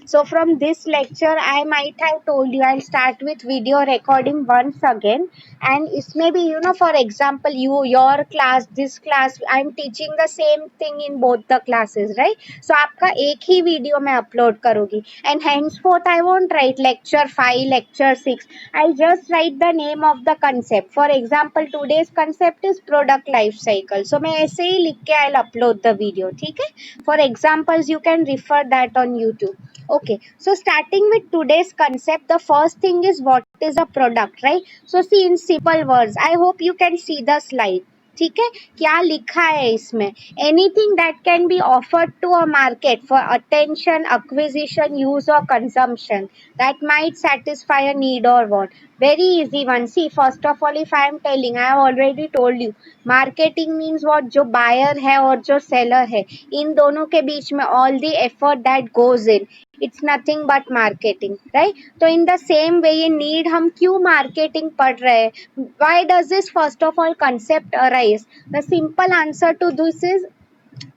So from this lecture, I might have told you I'll start with video recording once again, and it's maybe for example, your class, this class, I'm teaching the same thing in both the classes, right? So आपका एक ही video मैं upload करूँगी, and henceforth I won't write lecture 5, lecture 6. I'll just write the name of the concept. For example, today's concept is product life cycle. So मैं ऐसे ही लिख के I'll upload the video, ठीक है? For examples, you can refer that on YouTube. Okay, so starting with today's concept, the first thing is what is a product, right? So see in simple words, I hope you can see the slide. ठीक है, क्या लिखा है इसमें? Anything that can be offered to a market for attention, acquisition, use or consumption that might satisfy a need or want. Very easy one. See, first of all, if I am telling, I have already told you, marketing means what? जो buyer है और जो seller है, इन दोनों के बीच में all the effort that goes in, it's nothing but marketing, right? तो in the same way, ये need हम क्यों marketing पढ़ रहे हैं? Why does this first of all concept arise? The simple answer to this is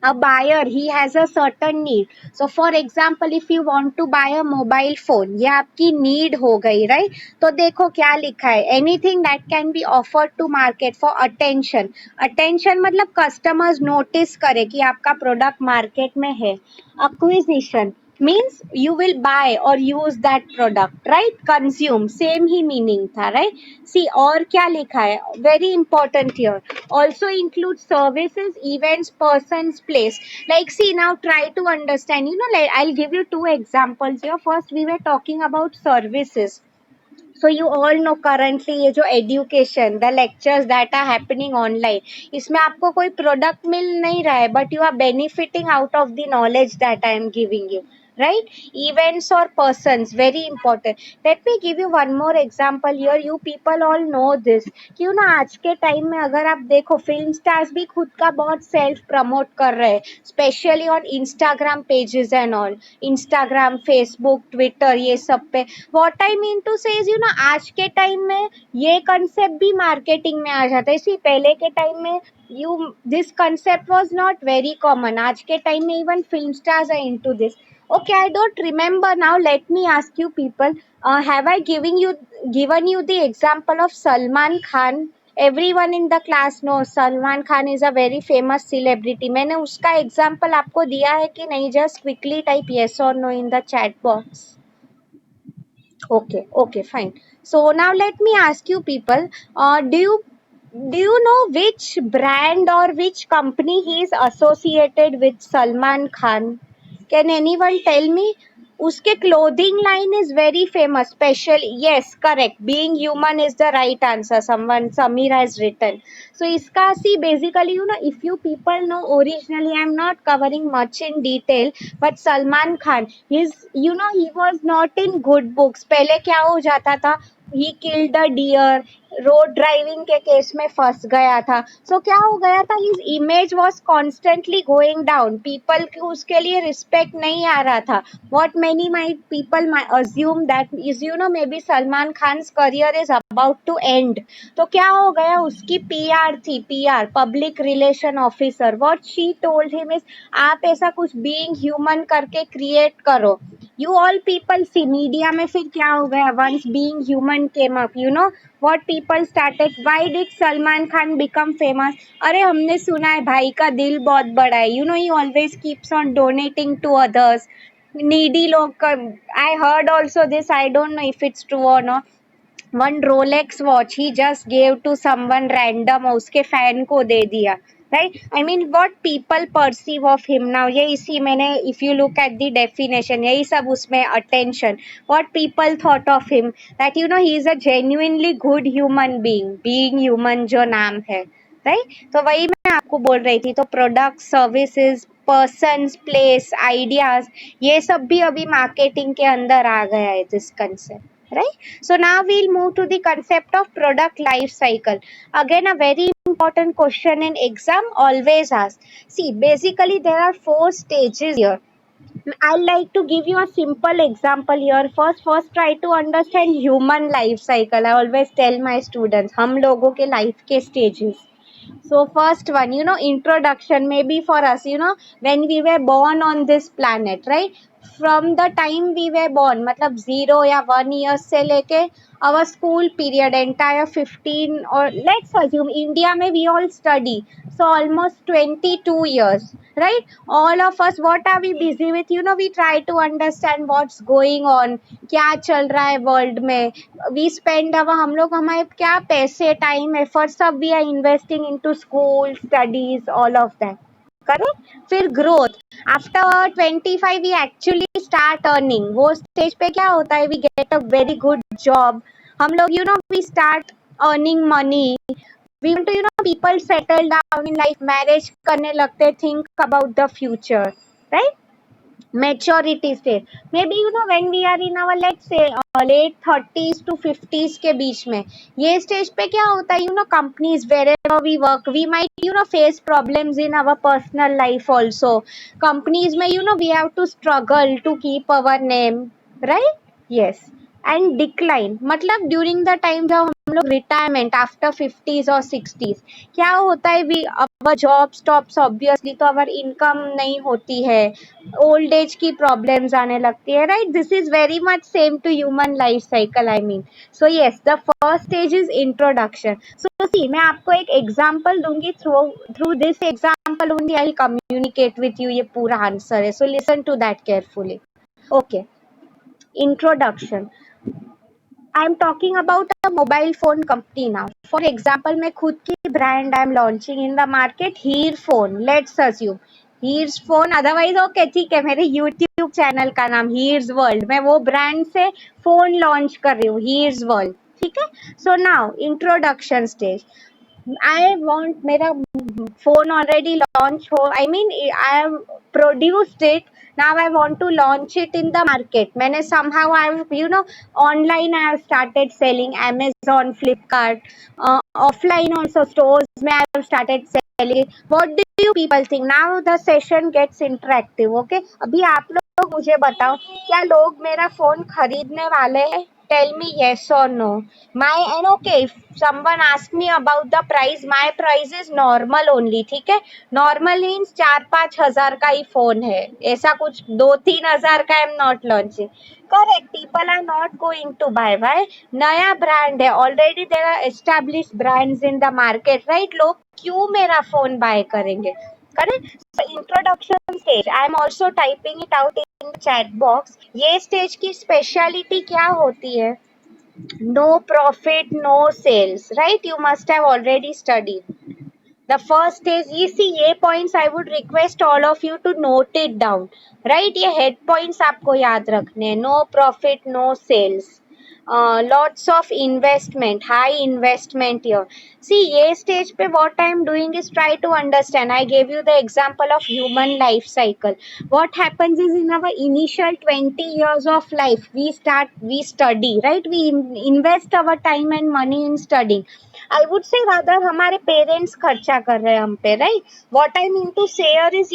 a buyer, he has a certain need. So for example, if you want to buy a mobile phone, ये आपकी need हो गई, right? तो देखो क्या लिखा है, anything that can be offered to market for attention. Attention मतलब customers notice करे कि आपका product market में है. Acquisition means you will buy or use that product, right? Consume, same he meaning था, right? See, और क्या लिखा है, very important here, also include services, events, persons, place. Like see, now try to understand, like I'll give you two examples here. First we were talking about services. So you all know currently ये जो education, the lectures that are happening online, इसमें आपको कोई product मिल नहीं रहा है, but you are benefiting out of the knowledge that I am giving you, right? Events or persons, very important. Let me give you one more example here. You people all know this, क्यों ना आज के time में अगर आप देखो, film stars भी खुद का बहुत सेल्फ प्रमोट कर रहे हैं, specially on Instagram pages and all, Instagram, Facebook, Twitter, ये सब पे. What I mean to say is, आज के टाइम में ये कंसेप्ट भी मार्केटिंग में आ जाता है. इसी पहले के टाइम में this concept was not very common. आज के टाइम में even film stars are into this. Okay, I don't remember now. Let me ask you people, have I given you the example of Salman Khan? Everyone in the class knows Salman Khan is a very famous celebrity. मैंने उसका example आपको दिया है कि नहीं? Just quickly type yes or no in the chat box. Okay, fine. So now let me ask you people, do you know which brand or which company he is associated with Salman Khan? Can anyone tell me? उसके clothing line is very famous, specially. Yes, correct. Being human is the right answer. Samir has written. So इसका see, basically if you people know, originally I'm not covering much in detail, but Salman Khan, he was not in good books. पहले क्या हो जाता था, he killed a deer, road driving के case में फंस गया था. सो क्या हो गया था, his image was constantly going down, people को उसके लिए रिस्पेक्ट नहीं आ रहा था. What many might people assume that is may be Salman Khan career is about to end. तो क्या हो गया, उसकी पीआर थी, PR, public relation officer, what she told him is, आप ऐसा कुछ बीइंग ह्यूमन करके क्रिएट करो. You all people see, media में फिर क्या हो गया, once being human came up, what people started, why did Salman Khan become famous? अरे हमने सुना है भाई का दिल बहुत बड़ा है, he always keeps on donating to others, needy लोग का. I heard also this, I don't know if it's true or not. One Rolex watch he just gave to someone random, उसके फैन को दे दिया, right? I mean, what people perceive of him now, ये इसी मैंने, if you look at the definition, यही सब उसमें attention. What people thought of him, that he is a genuinely good human being human जो नाम है, right? तो वही मैं आपको बोल रही थी. तो product, services, persons, place, ideas, ये सब भी अभी मार्केटिंग के अंदर आ गया है, this concept, right? So now we'll move to the concept of product life cycle. Again, a very important question in exam always asked. See, basically there are 4 stages here. I like to give you a simple example here. First try to understand human life cycle. I always tell my students, हम लोगों के life के stages. So first one, introduction, maybe for us, when we were born on this planet, right? From the time we were born, मतलब 0 या 1 year से लेके our school period entire 15, or let's assume India में we all study, so almost 22 years, right? All of us, what are we busy with? We try to understand what's going on, क्या चल रहा है world में. We spend our, हम लोग हमारे क्या पैसे, टाइम, एफर्ट सब we are investing into school studies, all of that. Correct. फिर growth, after 25 we actually start earning. वो स्टेज पे क्या होता है, we get a very good job. हम लोग we start earning money. We want to people settle down in life, marriage करने लगते, think about the future, right? maturity stage, maybe when we are in our, let's say, late 30s to 50s के बीच में, ये stage पे क्या होता है, companies wherever we work, we might face problems in our personal life also. Companies में we have to struggle to keep our name, right? Yes. And decline, मतलब during the time जब हम लोग रिटायरमेंट आफ्टर 50s और 60s, क्या होता है, we our job stops obviously, तो अवर इनकम नहीं होती है, ओल्ड एज की प्रॉब्लम्स आने लगती है, right? This is very much same to human life cycle, I mean. So yes, the first stage is introduction. So see, मैं आपको एक एग्जाम्पल दूंगी, through this example only I communicate with you, ये पूरा answer है. So listen to that carefully. Okay, introduction. I am talking about a mobile phone company now. For example, मैं खुद की brand I am launching in the market, Heer phone. Let's assume Heer's phone, otherwise okay, ठीक है, मेरे YouTube channel का नाम हीर्स world, मैं वो ब्रांड से फोन लॉन्च कर रही हूँ, हीर्स वर्ल्ड. ठीक है. So now introduction stage. I want मेरा phone already launch हो, I mean I have produced it, now I want to launch it in the market. मैंने somehow I have online I have started selling, Amazon, Flipkart, offline also stores में I have started selling. What do you people think? Now the session gets interactive. Okay, अभी आप लोग मुझे बताओ, क्या लोग मेरा फोन खरीदने वाले हैं? Tell me yes or no. And okay, if someone asks me about the price, my price is normal only. ठीक है. Normal means 4-5 हजार का ही फोन है, ऐसा कुछ 2-3 हजार का I am not launching. Correct, people are not going to buy. Why? नया ब्रांड है, already there are established brands in the market, right? लोग क्यों मेरा फोन बाय करेंगे? Correct. So introduction stage, I am also typing it out in the chat box. ये stage की speciality क्या होती है? No profit, no sales, right? You must have already studied. The first is, ये see, ये points I would request all of you to note it down, right? ये head points आपको याद रखने हैं. No profit, no sales. Lots of investment, high investment here. See, ये stage पे what I am doing is try to understand. I gave you the example of human life cycle. What happens is, in our initial 20 years of life, we study, right? We invest our time and money in studying. I would say rather हमारे parents खर्चा कर रहे हैं हम पे, right? What I mean to say is,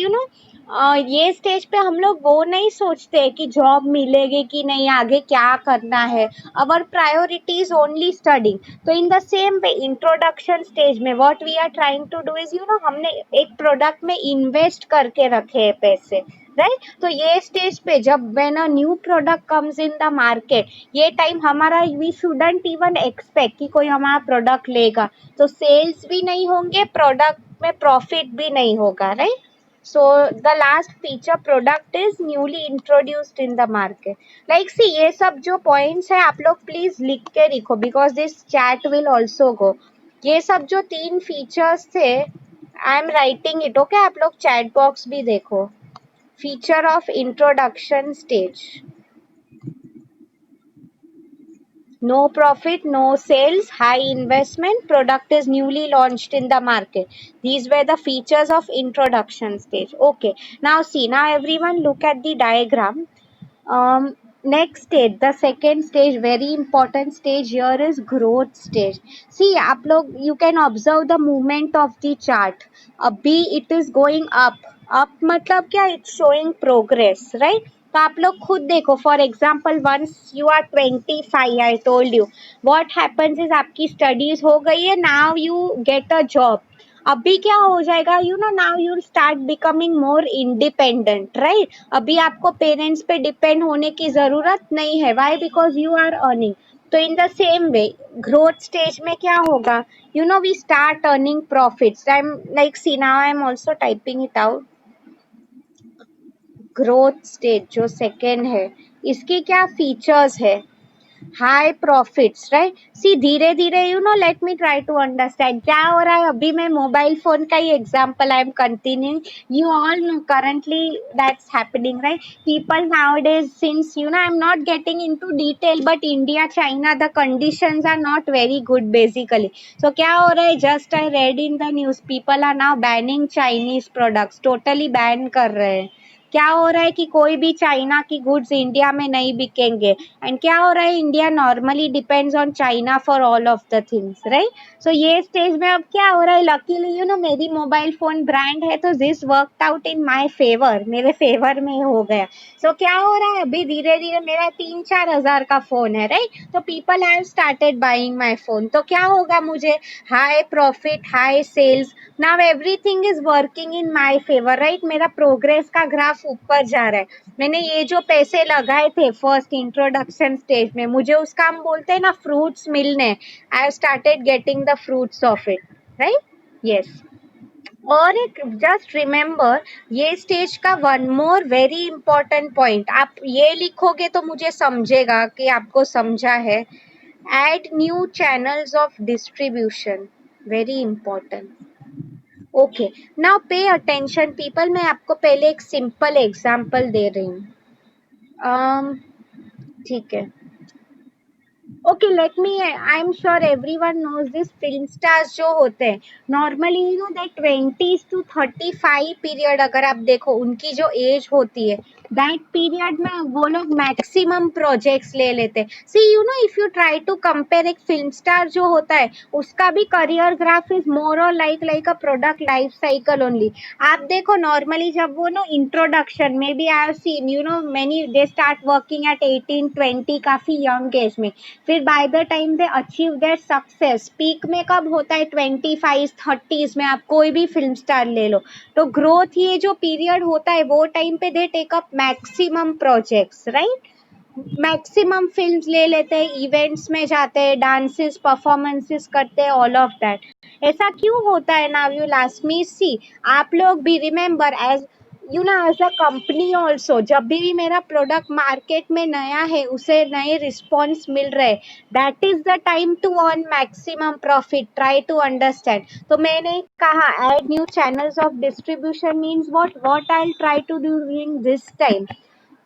ये stage पे हम लोग वो नहीं सोचते कि जॉब मिलेगी कि नहीं, आगे क्या करना है. Our priority is only studying. तो in the same way introduction stage में what we are trying to do is, हमने एक प्रोडक्ट में इन्वेस्ट करके रखे हैं पैसे, राइट? तो ये स्टेज पे जब when a new product comes in the market, ये टाइम हमारा, वी शुडंट इवन एक्सपेक्ट कि कोई हमारा प्रोडक्ट लेगा, तो सेल्स भी नहीं होंगे, प्रोडक्ट में प्रॉफिट भी नहीं होगा, right? So the last feature, product is newly introduced in the market. Like see, ये सब जो points है आप लोग please लिख के रखो, because this chat will also go. ये सब जो 3 features थे, I am writing it. Okay, आप लोग chat box भी देखो. Feature of introduction stage. No profit, no sales, high investment, product is newly launched in the market. These were the features of introduction stage. Okay, now see, now everyone look at the diagram. Next stage, the second stage, very important stage here is growth stage. See, आप लोग, you can observe the movement of the chart. अभी it is going up. Up मतलब क्या? It's showing progress, right? तो आप लोग खुद देखो. For example, once you are 25, I told you, what happens is, आपकी स्टडीज हो गई है, now you get a job. अभी क्या हो जाएगा, you know now you start becoming more independent, right? अभी आपको पेरेंट्स पे डिपेंड होने की जरूरत नहीं है. Why? Because you are earning. तो in the same way growth stage में क्या होगा, you know we start earning profits. I am like see now I am also typing it out. Growth stage जो सेकेंड है, इसके क्या features है? High profits, right? See धीरे धीरे, you know let me try to understand क्या हो रहा है. अभी मैं मोबाइल फोन का ही example I am continuing. You all know currently that's happening, right? People nowadays, since you know I am not getting into detail, but India China the conditions are not very good basically. So क्या हो रहा है, just I read in the news, people are now banning Chinese products, totally ban कर रहे हैं. क्या हो रहा है कि कोई भी चाइना की गुड्स इंडिया में नहीं बिकेंगे. एंड क्या हो रहा है, India normally depends on China for all of the things, right? So ये स्टेज में अब क्या हो रहा है, लकीली यू नो मेरी मोबाइल फोन ब्रांड है, तो this worked out in my favour, मेरे फेवर में हो गया. सो क्या हो रहा है, अभी धीरे धीरे मेरा 3-4 हजार का फोन है, राइट? तो people have started buying my phone. तो क्या होगा, मुझे high profit, high sales. Now everything is working in my favour, right? मेरा प्रोग्रेस का ग्राफ ऊपर जा रहा है. मैंने ये जो पैसे लगाए थे फर्स्ट इंट्रोडक्शन स्टेज में, मुझे उसका हम बोलते हैं ना फ्रूट्स मिलने. I have started getting the fruits of it, right? Yes. और एक जस्ट रिमेंबर, ये स्टेज का one more very important point, आप ये लिखोगे तो मुझे समझेगा कि आपको समझा है. Add new channels of distribution, very important. Okay, now pay attention people, मैं आपको पहले एक सिंपल एग्जांपल दे रही हूँ. ठीक है. Okay, let me, I am sure everyone knows this. Film stars जो होते हैं normally, you know they 20 to 35 period, अगर आप देखो उनकी जो एज होती है, दैट पीरियड में वो लोग मैक्सिमम प्रोजेक्ट्स ले लेते हैं. See you know if you try to compare, एक फिल्म स्टार जो होता है उसका भी करियर ग्राफ इज मोर और like a product life cycle only. आप देखो नॉर्मली जब वो नो इंट्रोडक्शन में भी I have seen, you know many they start working at 18-20, काफी यंग एज में. फिर by the time they achieve their success, peak में कब होता है, 25-30s में. आप कोई भी फिल्म स्टार ले लो, तो ग्रोथ ये जो पीरियड होता है वो टाइम पे they take up maximum projects, right? Maximum films ले लेते हैं, इवेंट्स में जाते हैं, डांसेस परफॉर्मेंसेस करते हैं, ऑल ऑफ दैट. ऐसा क्यों होता है? Now you last me see, आप लोग भी remember, as you know as a company also, जब भी मेरा प्रोडक्ट मार्केट में नया है, उसे नए रिस्पॉन्स मिल रहे, that is the time to earn maximum profit. Try to understand. तो मैंने कहा add new channels of distribution means what I try to do during this time.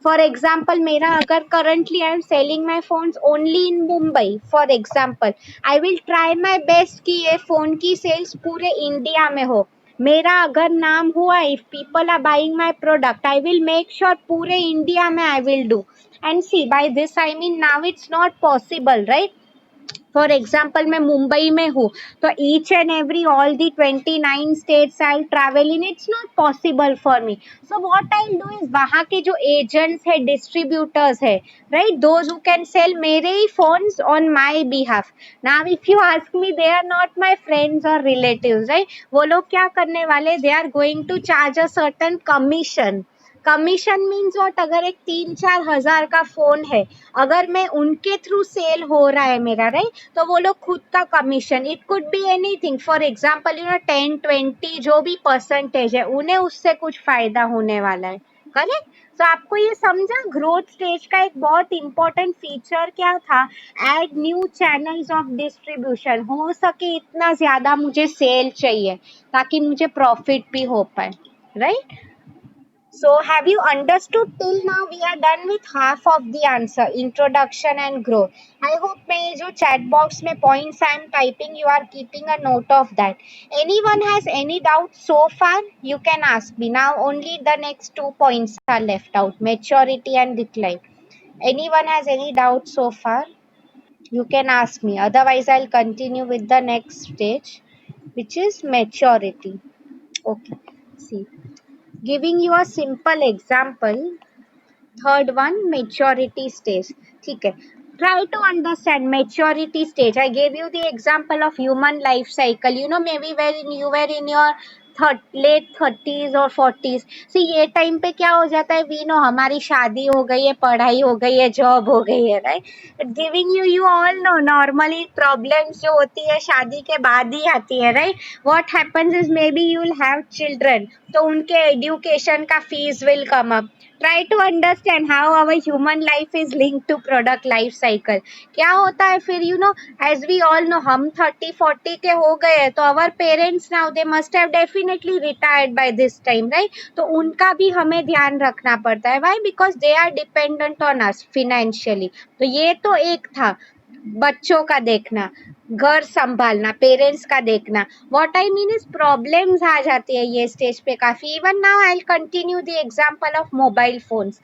For example, मेरा अगर currently I am selling my phones only in Mumbai, for example, I will try my best कि ये phone की sales पूरे India में हो. मेरा अगर नाम हुआ, if people are buying my product, I will make sure पूरे इंडिया में I will do. And see by this I mean now it's not possible, right? For example, मैं मुंबई में हूँ, तो each and every all the 29 states I travel in, it's not possible for me. So what I do is, वहाँ के जो agents है, distributors है, right, those who can cell मेरे ही phones on my behalf. Now if you ask me, they are not my friends और relatives, right? वो लोग क्या करने वाले, they are going to charge a certain commission. Commission means what, अगर एक 3-4 हजार का फोन है, अगर मैं उनके थ्रू सेल हो रहा है मेरा, राइट, तो वो लोग खुद का commission, it could be anything, for example you know 10-20 जो भी परसेंटेज है, उन्हें उससे कुछ फायदा होने वाला है. करेक्ट? तो आपको ये समझा, ग्रोथ स्टेज का एक बहुत इंपॉर्टेंट फीचर क्या था, add new channels of distribution. हो सके इतना ज्यादा मुझे सेल चाहिए ताकि मुझे प्रॉफिट भी हो पाए, right? So have you understood till now? We are done with half of the answer, introduction and growth. I hope मैं ये जो chat box में points I am typing, you are keeping a note of that. Anyone has any doubt so far? You can ask me. Now only the next 2 points are left out, maturity and decline. Anyone has any doubt so far? You can ask me. Otherwise, I'll continue with the next stage, which is maturity. Okay. See. Giving you a simple example, third one, maturity stage. ठीक है, Try to understand maturity stage. I gave you the example of human life cycle. Maybe when you were in your late 30s or 40s. See, ये time पे क्या हो जाता है, we know हमारी शादी हो गई है, पढ़ाई हो गई है, जॉब हो गई है, right. Giving you all no normally problems जो होती है शादी के बाद ही आती है, right. What happens is may B you will have children, तो उनके एजुकेशन का fees will come up. Try to understand how our human life is linked to product life cycle. क्या होता है फिर, as we all know, हम 30-40 के हो गए हैं, तो our parents now they must have definitely retired by this time, right? तो उनका भी हमें ध्यान रखना पड़ता है. Why? Because they are dependent on us financially. तो ये तो एक था बच्चों का देखना, घर संभालना, पेरेंट्स का देखना. What I mean is problems आ जाती है ये स्टेज पे काफी. Even now I continue the example of mobile phones.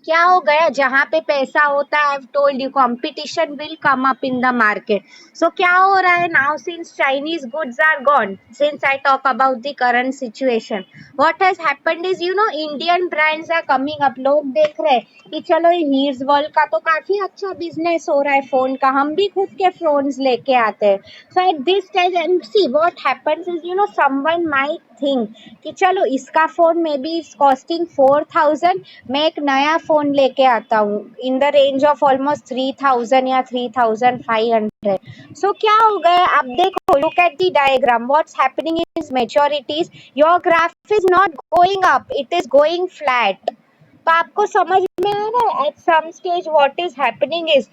क्या हो गया, जहां पे पैसा होता है, I have told you competition will come up in the market. So क्या हो रहा है now, since Chinese goods are gone, since I talk about the current situation, what has happened is Indian brands are coming up. लोग देख रहे हैं कि चलो हीर्स वर्ल्ड का तो काफी अच्छा बिजनेस हो रहा है फोन का, हम भी खुद के फोन्स लेके आते हैं. So at this stage and see what happens is someone might think कि चलो इसका phone maybe is costing 4000, मैं एक नया फोन लेके आता हूँ in the range of almost 3000 या 3500. सो क्या हो गया, अब देखो, look at the diagram, what's happening is maturities, your graph is not going up, it is going flat. तो आपको समझ में आ रहा है at some stage what is happening is,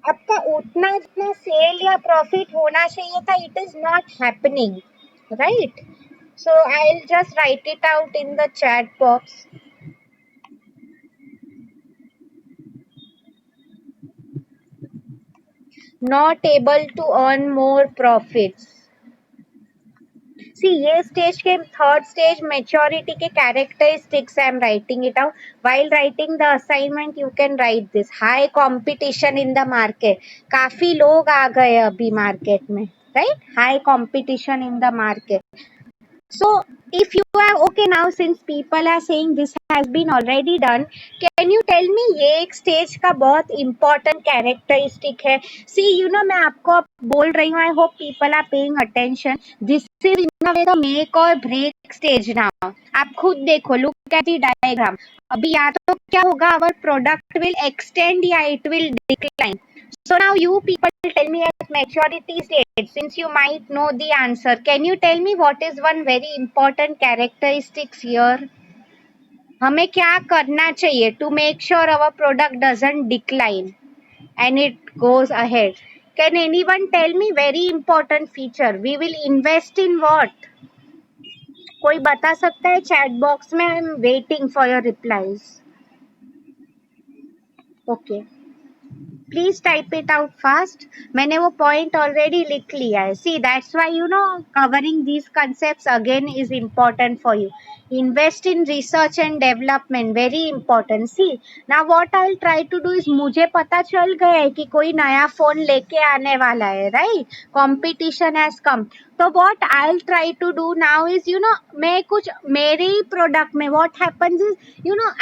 आपका उतना जितना सेल या प्रॉफिट होना चाहिए था, it is not happening, right. So I'll just write it out in the chat box. Not able to earn more profits. See, ये stage के third stage maturity के characteristics I am writing it out. while writing the assignment you can write this. high competition in the market. काफी लोग आ गए अभी market में, right? high competition in the market. So if you are okay now, since people are saying this has been already done, can you tell me ये एक stage का बहुत important characteristic है. See, मैं आपको अब बोल रही हूँ, I hope people are paying attention. This is in a way the make or break stage now. आप खुद देखो, look at the diagram. अभी या तो क्या होगा, our product will extend या it will decline. So now you people tell me at maturity stage, since you might know the answer, can you tell me what is one very important characteristics here? हमें क्या करना चाहिए to make sure our product doesn't decline and it goes ahead? Can anyone tell me very important feature? We will invest in what? कोई बता सकता है chat box में? I am waiting for your replies. Okay. Please type it out fast. मैंने वो point already लिख लिया है. See that's why covering these concepts again is important for you. Invest in research and development, very important. See now what I will try to do is, मुझे पता चल गया है कि कोई नया फोन लेके आने वाला है, राइट. Competition has come. तो what I will try to do now is, मैं कुछ मेरे ही प्रोडक्ट में what happens is,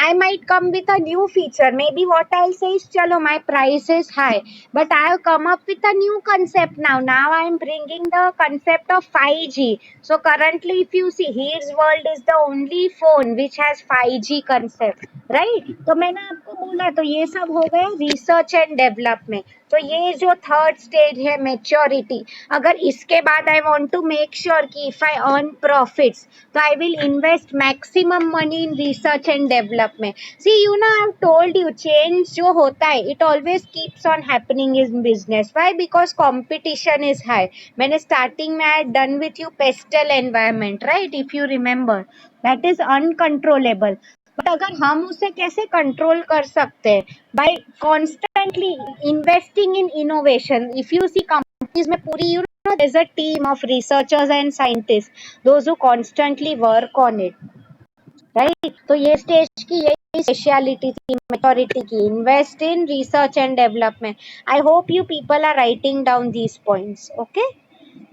I might come with a new feature. Maybe what I'll say is, chalo, my price is high, but I have come up with a new concept now. Now I am bringing the concept of 5G. So currently, if you see, Here's World is the only phone which has 5G concept, right? तो मैंने आपको बोला, तो ये सब हो गया research and development. तो ये जो थर्ड स्टेज है मेच्योरिटी, अगर इसके बाद I want to make sure कि इफ आई अर्न प्रॉफिट्स, तो I will invest maximum money in research and development. See I have told you, change जो होता है it always keeps on happening in business. Why? Because competition is high. मैंने starting में I done with you PESTLE environment, right, if you remember. That is uncontrollable. But अगर हम उसे कैसे control कर सकते हैं? Bye constantly investing in innovation. If you see companies में पूरी there's a team of researchers and scientists, those who constantly work on it, right? तो ये स्टेज की यही स्पेशलिटी थी मैच्योरिटी की, invest in research and development. I hope you people are writing down these points. Okay.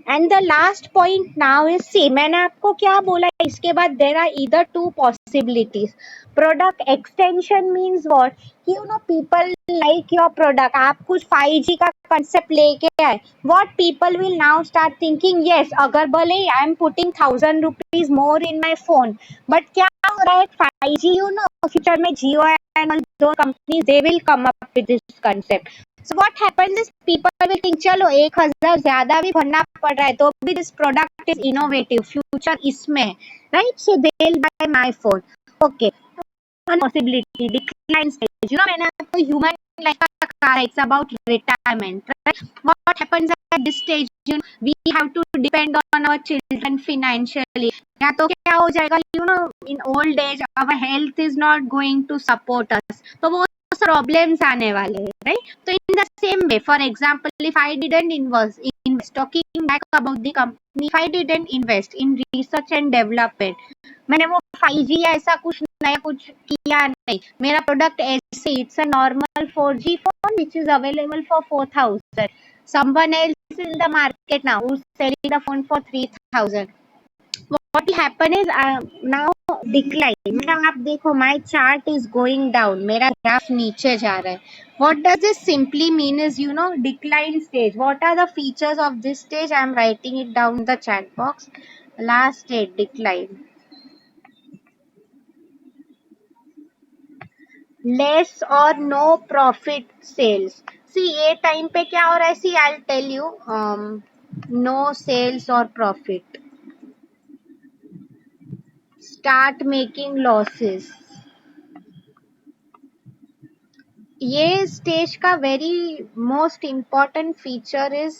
And the last point now is see, मैंने आपको क्या बोला इसके बाद, there are either two possibilities. Product extension means what, you know people like your product. आप कुछ 5G का concept लेके आए, what people will now start thinking, yes अगर भले I am putting 1000 rupees more in my phone, but क्या हो रहा है 5G, यू नो फ्यूचर में जियो एंड दो company they will come up with this concept. So what happens is people will think चलो 1000 ज्यादा भी भरना पड़ रहा है तो भी this product is innovative, future इसमें है, right? So they'll buy my phone. Okay. One possibility, decline stage. You know, मैंने आपको human life का कहा, it's about retirement, right? What happens at this stage? You know, we have to depend on our children financially. या तो क्या हो जाएगा, you know, in old age our health is not going to support us. तो वो problems आने वाले हैं, राइट? तो in the same way, for example if I didn't invest, talking back about the company, if I didn't invest in research and development, मैंने वो 5G या ऐसा कुछ नया कुछ किया नहीं, मेरा प्रोडक्ट ऐसे it's a normal 4G phone which is available for 4000, someone else in the market now who's selling the phone for 3000, what will happen is now decline, मतलब आप देखो my chart is going down, मेरा graph नीचे जा रहा है. What does this simply mean is, you know, decline stage. What are the features of this stage? I am writing it down in the chat box. Last stage, decline. Less or no profit sales. See ये time पे क्या हो रहा है, see I'll tell you, no sales or profit, start making losses. ये stage का very most important feature is,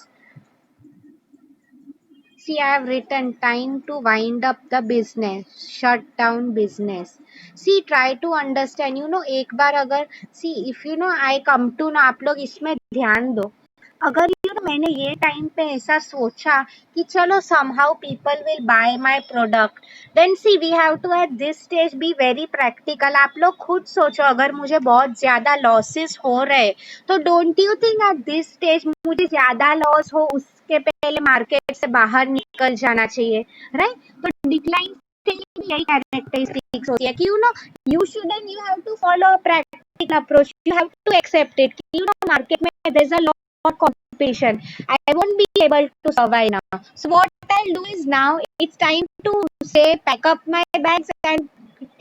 see I have written time to wind up the business, shut down business. See try to understand, you know, एक बार अगर see if you know I come to ना, आप लोग इसमें ध्यान दो, अगर you know मैंने ये टाइम पे ऐसा सोचा कि चलो somehow people will buy my product, then see we have to at this stage be very practical. आप लोग खुद सोचो अगर मुझे बहुत ज्यादा लॉसेस हो रहे तो don't you think eight this stage मुझे ज्यादा लॉस हो उसके पहले मार्केट से बाहर निकल जाना चाहिए, राइट? तो डिक्लाइन यही कैरेक्टरिस्टिक्स होती है कि you know you shouldn't, you have to follow a practical approach, you have to accept it कि यू नो मार्केट में there is a lot competition, I won't be able to survive now. So what I'll do is now it's time to say pack up my bags and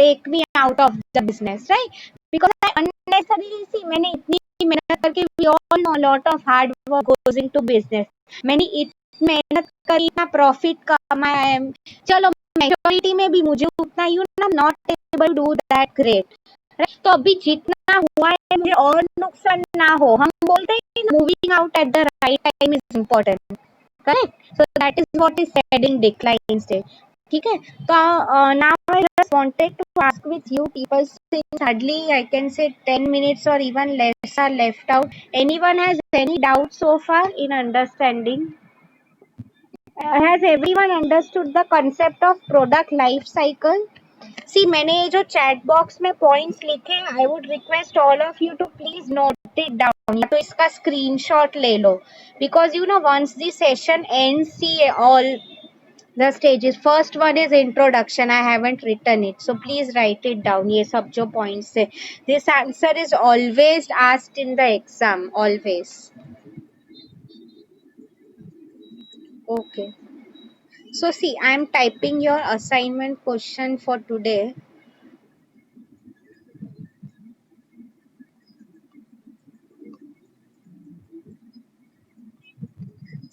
take me out of the business, right? Because I unnecessarily see मैंने इतनी मेहनत करके, we all know a lot of hard work goes into business, मैंने इतनी मेहनत करी, इतना profit कमाया है, चलो मेजोरिटी में भी मुझे उतना you know not able do that great, तो अभी जितना हुआ है मुझे और नुकसान ना हो, हम बोलते हैं moving out at the right time is important, correct? So that is what is said in decline stage. ठीक है, तो now I just wanted to ask with you people, since hardly I can say 10 minutes or even less are left out, anyone has any doubt so far in understanding? Has everyone understood the concept of product life cycle? सी मैंने ये जो chat box में points लिखे हैं, I would request all of you to please note it down, या तो इसका screenshot ले लो, because you know once the session ends, see all the stages, first one is introduction, I haven't written it, so please write it down. ये सब जो points है, this answer is always asked in the exam, always. Okay, so see I am typing your assignment question for today.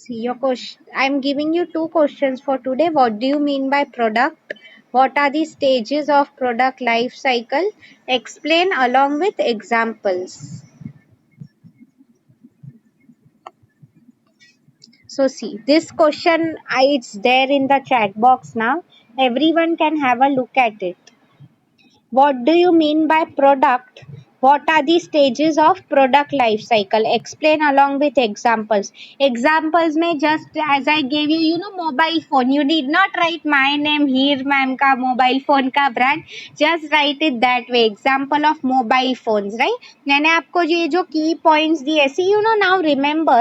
See your question. I'm giving you two questions for today. What do you mean by product? What are the stages of product life cycle? Explain along with examples. So see, this question it's there in the chat box now. Everyone can have a look at it. What do you mean by product? What are the stages of product life cycle? Explain along with examples. Examples में just as I gave you, you know, mobile phone. You need not write my name here, ma'am का mobile phone का brand. Just write it that way. Example of mobile phones, right? मैंने आपको ये जो key points दिए, see, you know, now remember.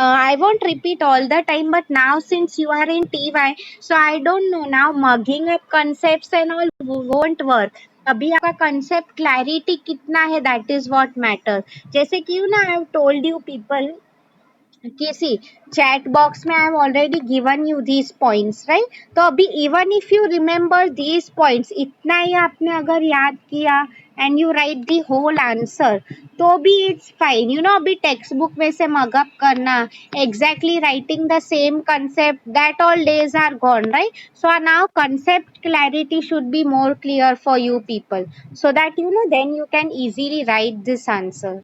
I won't repeat all the time, but now since you are in TY, so I don't know now mugging up concepts and all won't work. अभी आपका concept clarity कितना है, that is what matters. जैसे कि ना I have told you people कि सी chat box में I have already given you these points right. तो अभी even if you remember these points, इतना ही आपने अगर याद किया and you write the whole answer, तो भी इट्स फाइन. यू नो अभी टेक्स्ट बुक में से मगअप करना, exactly writing the same concept, that all days are gone right. सो नाउ concept clarity should be more clear for you people, so that you know then you can easily write this answer.